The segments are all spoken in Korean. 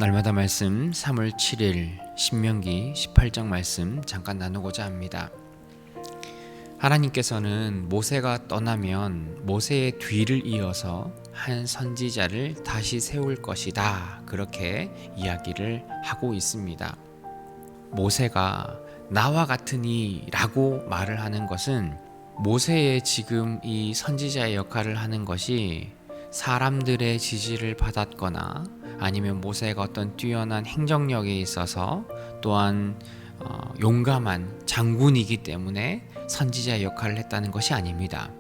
날마다 말씀 3월 7일 신명기 18장 말씀 잠깐 나누고자 합니다. 하나님께서는 모세가 떠나면 모세의 뒤를 이어서 한 선지자를 다시 세울 것이다, 그렇게 이야기를 하고 있습니다. 모세가 나와 같으니 라고 말을 하는 것은 모세의 지금 이 선지자의 역할을 하는 것이 사람들의 지지를 받았거나 아니면 모세가 어떤 뛰어난 행정력에 있어서 또한 용감한 장군이기 때문에 선지자의 역할을 했다는 것이 아닙니다.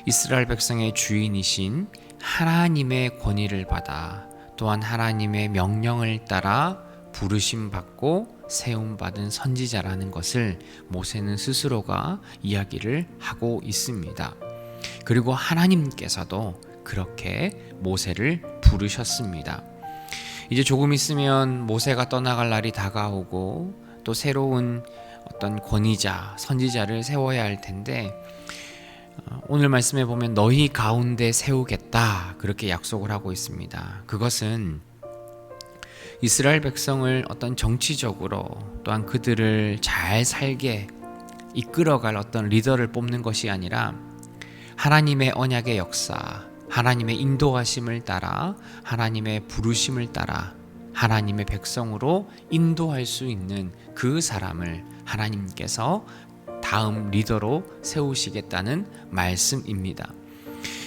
이스라엘 백성의 주인이신 하나님의 권위를 받아 또한 하나님의 명령을 따라 부르심 받고 세움 받은 선지자라는 것을 모세는 스스로가 이야기를 하고 있습니다. 그리고 하나님께서도 그렇게 모세를 부르셨습니다. 이제 조금 있으면 모세가 떠나갈 날이 다가오고 또 새로운 어떤 권위자, 선지자를 세워야 할 텐데 오늘 말씀에 보면 너희 가운데 세우겠다, 그렇게 약속을 하고 있습니다. 그것은 이스라엘 백성을 어떤 정치적으로 또한 그들을 잘 살게 이끌어갈 어떤 리더를 뽑는 것이 아니라 하나님의 언약의 역사, 하나님의 인도하심을 따라 하나님의 부르심을 따라 하나님의 백성으로 인도할 수 있는 그 사람을 하나님께서 다음 리더로 세우시겠다는 말씀입니다.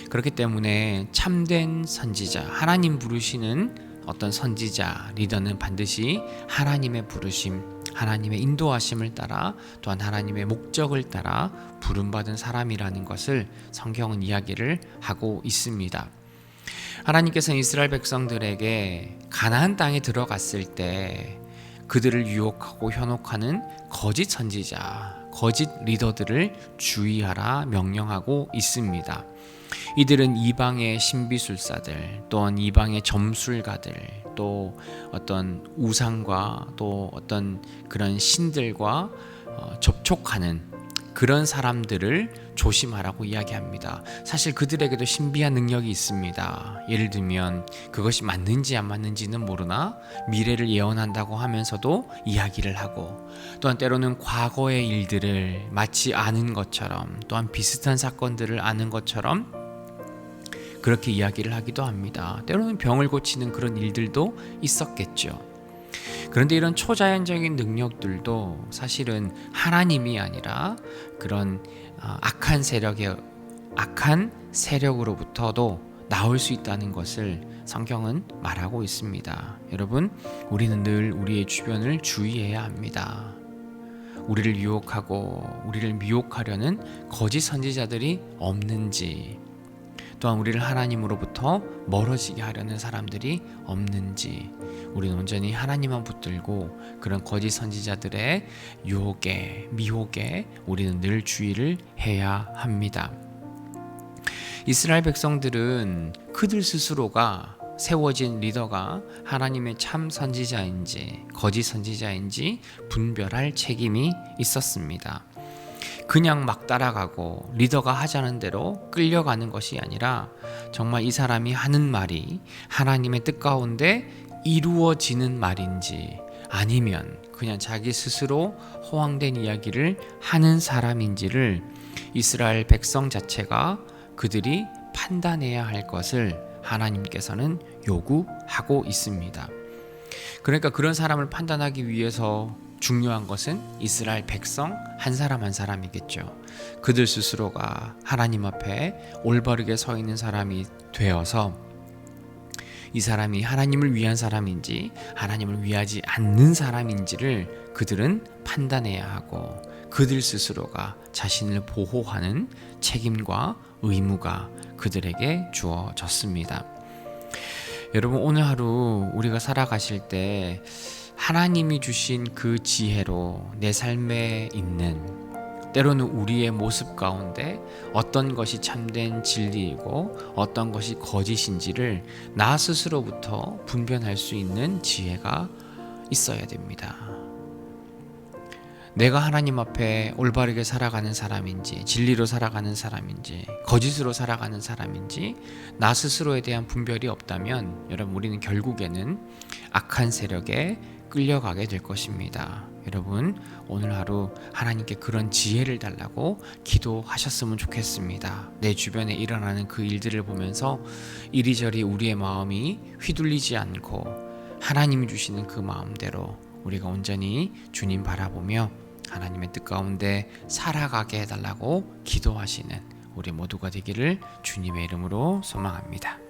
그렇기 때문에 참된 선지자, 하나님 부르시는 어떤 선지자, 리더는 반드시 하나님의 부르심, 하나님의 인도하심을 따라 또한 하나님의 목적을 따라 부름받은 사람이라는 것을 성경은 이야기를 하고 있습니다. 하나님께서는 이스라엘 백성들에게 가나안 땅에 들어갔을 때 그들을 유혹하고 현혹하는 거짓 선지자, 거짓 리더들을 주의하라 명령하고 있습니다. 이들은 이방의 신비술사들, 또한 이방의 점술가들, 또 어떤 우상과 또 어떤 그런 신들과 접촉하는 그런 사람들을 조심하라고 이야기합니다. 사실 그들에게도 신비한 능력이 있습니다. 예를 들면 그것이 맞는지 안 맞는지는 모르나 미래를 예언한다고 하면서도 이야기를 하고, 또한 때로는 과거의 일들을 마치 아는 것처럼 또한 비슷한 사건들을 아는 것처럼 그렇게 이야기를 하기도 합니다. 때로는 병을 고치는 그런 일들도 있었겠죠. 그런데 이런 초자연적인 능력들도 사실은 하나님이 아니라 그런 악한 세력으로부터도 나올 수 있다는 것을 성경은 말하고 있습니다. 여러분, 우리는 늘 우리의 주변을 주의해야 합니다. 우리를 유혹하고 우리를 미혹하려는 거짓 선지자들이 없는지, 또한 우리를 하나님으로부터 멀어지게 하려는 사람들이 없는지, 우리는 온전히 하나님만 붙들고 그런 거짓 선지자들의 유혹에, 미혹에 우리는 늘 주의를 해야 합니다. 이스라엘 백성들은 그들 스스로가 세워진 리더가 하나님의 참 선지자인지 거짓 선지자인지 분별할 책임이 있었습니다. 그냥 막 따라가고 리더가 하자는 대로 끌려가는 것이 아니라 정말 이 사람이 하는 말이 하나님의 뜻 가운데 이루어지는 말인지 아니면 그냥 자기 스스로 허황된 이야기를 하는 사람인지를 이스라엘 백성 자체가 그들이 판단해야 할 것을 하나님께서는 요구하고 있습니다. 그러니까 그런 사람을 판단하기 위해서 중요한 것은 이스라엘 백성 한 사람 한 사람이겠죠. 그들 스스로가 하나님 앞에 올바르게 서 있는 사람이 되어서 이 사람이 하나님을 위한 사람인지 하나님을 위하지 않는 사람인지를 그들은 판단해야 하고 그들 스스로가 자신을 보호하는 책임과 의무가 그들에게 주어졌습니다. 여러분, 오늘 하루 우리가 살아가실 때 하나님이 주신 그 지혜로 내 삶에 있는, 때로는 우리의 모습 가운데 어떤 것이 참된 진리이고 어떤 것이 거짓인지를 나 스스로부터 분별할 수 있는 지혜가 있어야 됩니다. 내가 하나님 앞에 올바르게 살아가는 사람인지, 진리로 살아가는 사람인지, 거짓으로 살아가는 사람인지 나 스스로에 대한 분별이 없다면 여러분, 우리는 결국에는 악한 세력에 끌려가게 될 것입니다. 여러분, 오늘 하루 하나님께 그런 지혜를 달라고 기도하셨으면 좋겠습니다. 내 주변에 일어나는 그 일들을 보면서 이리저리 우리의 마음이 휘둘리지 않고 하나님이 주시는 그 마음대로 우리가 온전히 주님 바라보며 하나님의 뜻 가운데 살아가게 해달라고 기도하시는 우리 모두가 되기를 주님의 이름으로 소망합니다.